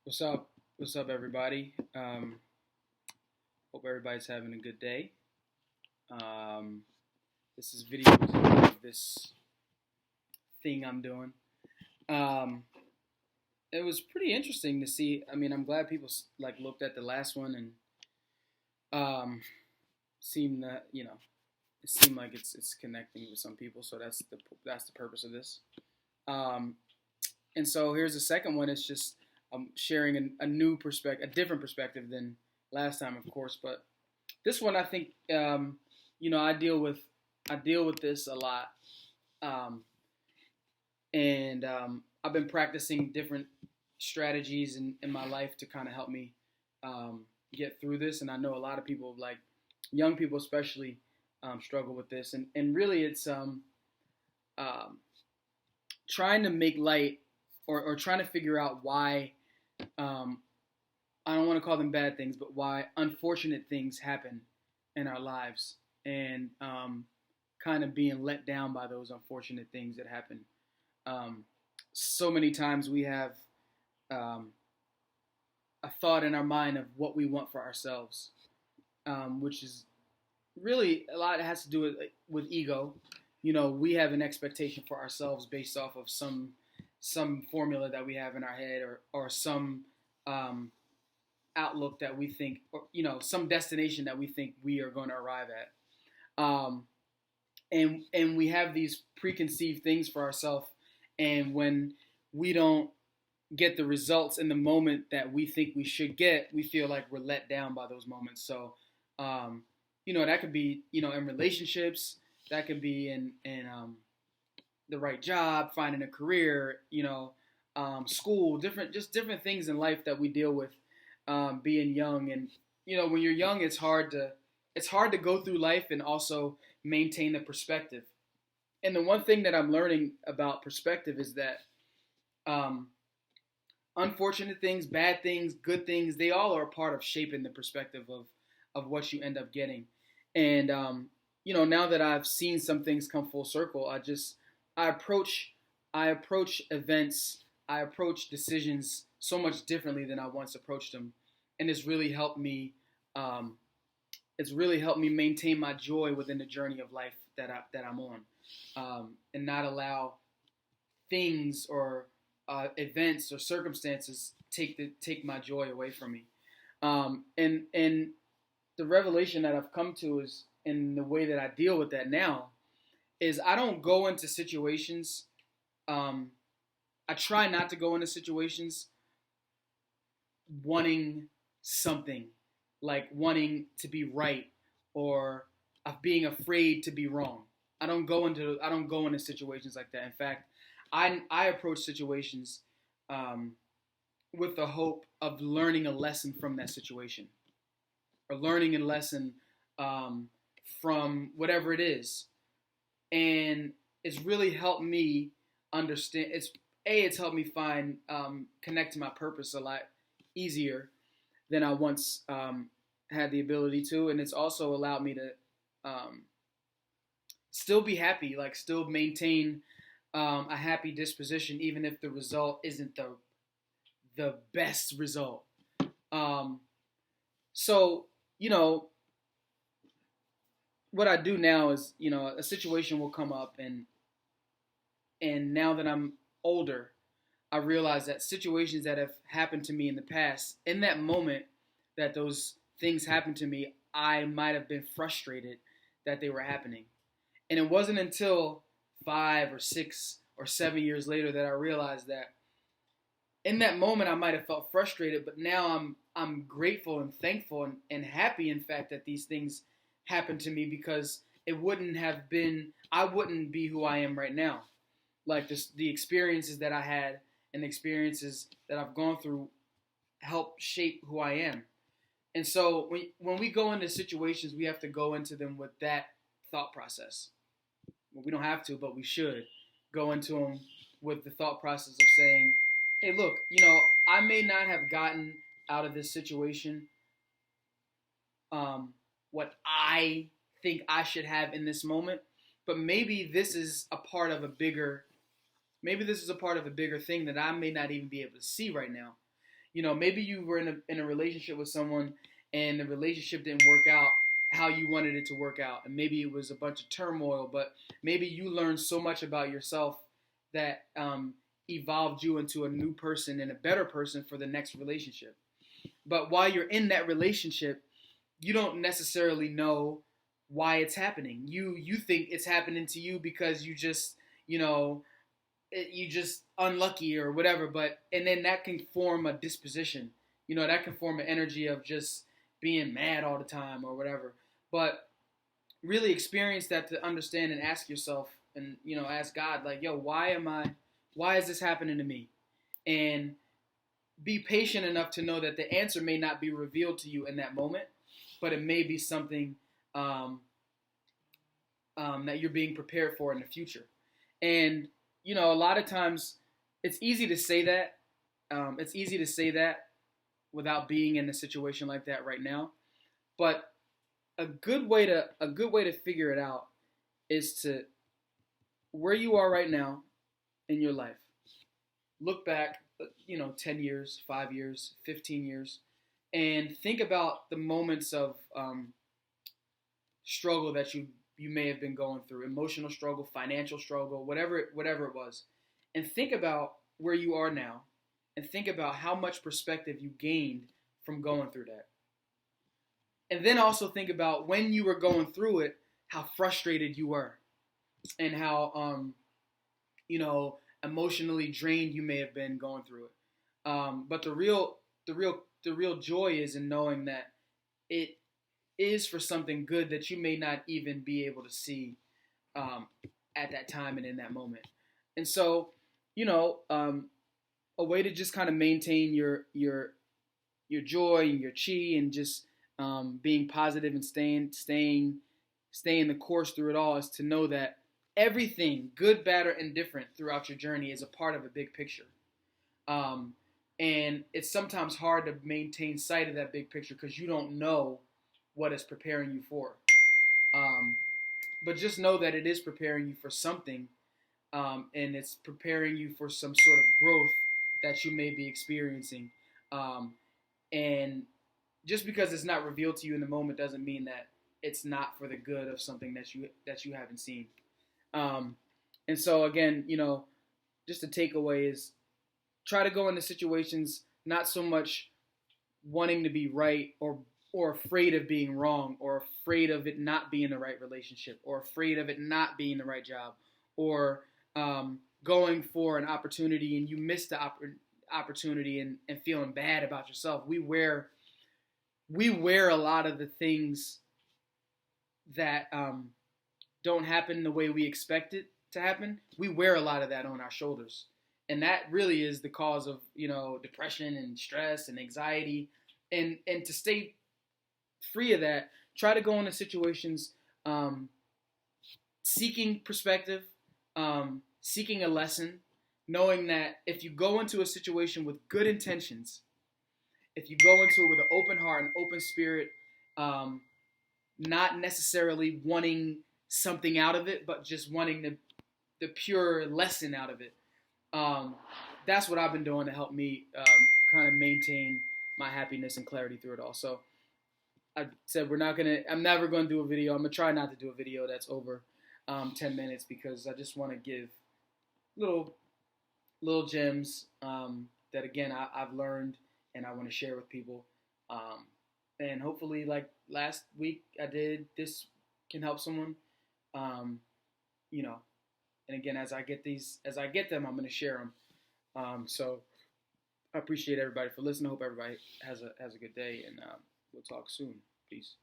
What's up? What's up, everybody? Hope everybody's having a good day. Um, this is video of this thing I'm doing. Um, it was pretty interesting to see. I mean, I'm glad people like looked at the last one and um, seemed that it seemed like it's connecting with some people. So that's the purpose of this. Um, and so here's the second one. It's just sharing a new perspective, a different perspective than last time, of course, but this one, I think, I deal with this a lot, um, and I've been practicing different strategies in my life to kind of help me get through this. And I know a lot of people, like young people especially, struggle with this. And really, it's um, trying to make light or trying to figure out why. Um, I don't want to call them bad things, but why unfortunate things happen in our lives, and kind of being let down by those unfortunate things that happen. Um, so many times we have um, a thought in our mind of what we want for ourselves, which is really a lot. It has to do with ego. We have an expectation for ourselves based off of some formula that we have in our head, or some um, outlook that we think, or some destination that we think we are going to arrive at. And we have these preconceived things for ourselves, and when we don't get the results in the moment that we think we should get, we feel like we're let down by those moments. So that could be in relationships, that could be in the right job, finding a career, school, different things in life that we deal with, being young. And when you're young, it's hard to go through life and also maintain the perspective. And the one thing that I'm learning about perspective is that um, unfortunate things, bad things, good things, they all are a part of shaping the perspective of what you end up getting. And now that I've seen some things come full circle, I approach I approach events, I approach decisions so much differently than I once approached them, and it's really helped me. Um, it's really helped me maintain my joy within the journey of life that I'm on, and not allow things or events or circumstances take my joy away from me. And the revelation that I've come to is, in the way that I deal with that now, is I don't go into situations. Um, I try not to go into situations wanting something, like wanting to be right, or of being afraid to be wrong. I don't go into situations like that. In fact, I approach situations um, with the hope of learning a lesson from that situation, or learning a lesson um, from whatever it is. And it's really helped me understand. It's helped me find, connect to my purpose a lot easier than I once had the ability to, and it's also allowed me to um, still be happy, like still maintain a happy disposition, even if the result isn't the best result. Um, so what I do now is, a situation will come up, and now that I'm older, I realize that situations that have happened to me in the past, in that moment that those things happened to me, I might have been frustrated that they were happening. And it wasn't until 5 or 6 or 7 years later that I realized that in that moment I might have felt frustrated, but now I'm grateful and thankful and happy, in fact, that these things happened to me, because it wouldn't have been I wouldn't be who I am right now. Like the experiences that I had and the experiences that I've gone through help shape who I am. And so when we go into situations, we have to go into them with that thought process. Well, we don't have to, but we should go into them with the thought process of saying, hey, look, I may not have gotten out of this situation what I think I should have in this moment, but maybe this is a part of a bigger thing that I may not even be able to see right now. maybe you were in a relationship with someone and the relationship didn't work out how you wanted it to work out, and maybe it was a bunch of turmoil, but maybe you learned so much about yourself that evolved you into a new person and a better person for the next relationship. But while you're in that relationship, you don't necessarily know why it's happening. You think it's happening to you because you just unlucky or whatever. But and then that can form a disposition. That can form an energy of just being mad all the time or whatever. But really experience that to understand and ask yourself and ask God, like, yo, why is this happening to me? And be patient enough to know that the answer may not be revealed to you in that moment, but it may be something that you're being prepared for in the future. And a lot of times it's easy to say that. It's easy to say that without being in a situation like that right now. But a good way to figure it out is to where you are right now in your life. Look back, 10 years, 5 years, 15 years, and think about the moments of struggle that you may have been going through, emotional struggle, financial struggle, whatever it was, and think about where you are now, and think about how much perspective you gained from going through that. And then also think about when you were going through it, how frustrated you were, and how emotionally drained you may have been going through it. But the real joy is in knowing that it is for something good that you may not even be able to see at that time and in that moment. And so, a way to just kind of maintain your joy and your chi and just being positive and staying the course through it all is to know that everything, good, bad, or indifferent, throughout your journey is a part of a big picture. And it's sometimes hard to maintain sight of that big picture because you don't know what it's preparing you for. But just know that it is preparing you for something, and it's preparing you for some sort of growth that you may be experiencing. And just because it's not revealed to you in the moment doesn't mean that it's not for the good of something that you haven't seen. And so again, just a takeaway is try to go into situations not so much wanting to be right or afraid of being wrong or afraid of it not being the right relationship or afraid of it not being the right job or going for an opportunity and you miss the opportunity and feeling bad about yourself. We wear a lot of the things that don't happen the way we expect it to happen. We wear a lot of that on our shoulders. And that really is the cause of, depression and stress and anxiety. And to stay free of that, try to go into situations seeking perspective, seeking a lesson, knowing that if you go into a situation with good intentions, if you go into it with an open heart and open spirit, not necessarily wanting something out of it, but just wanting the pure lesson out of it. That's what I've been doing to help me kind of maintain my happiness and clarity through it all. So I said I'm never going to do a video. I'm going to try not to do a video that's over 10 minutes because I just want to give little gems that, again, I've learned and I want to share with people. And hopefully, like last week I did, this can help someone. And again, as I get them, I'm going to share them. So I appreciate everybody for listening. I hope everybody has a good day, and we'll talk soon. Peace.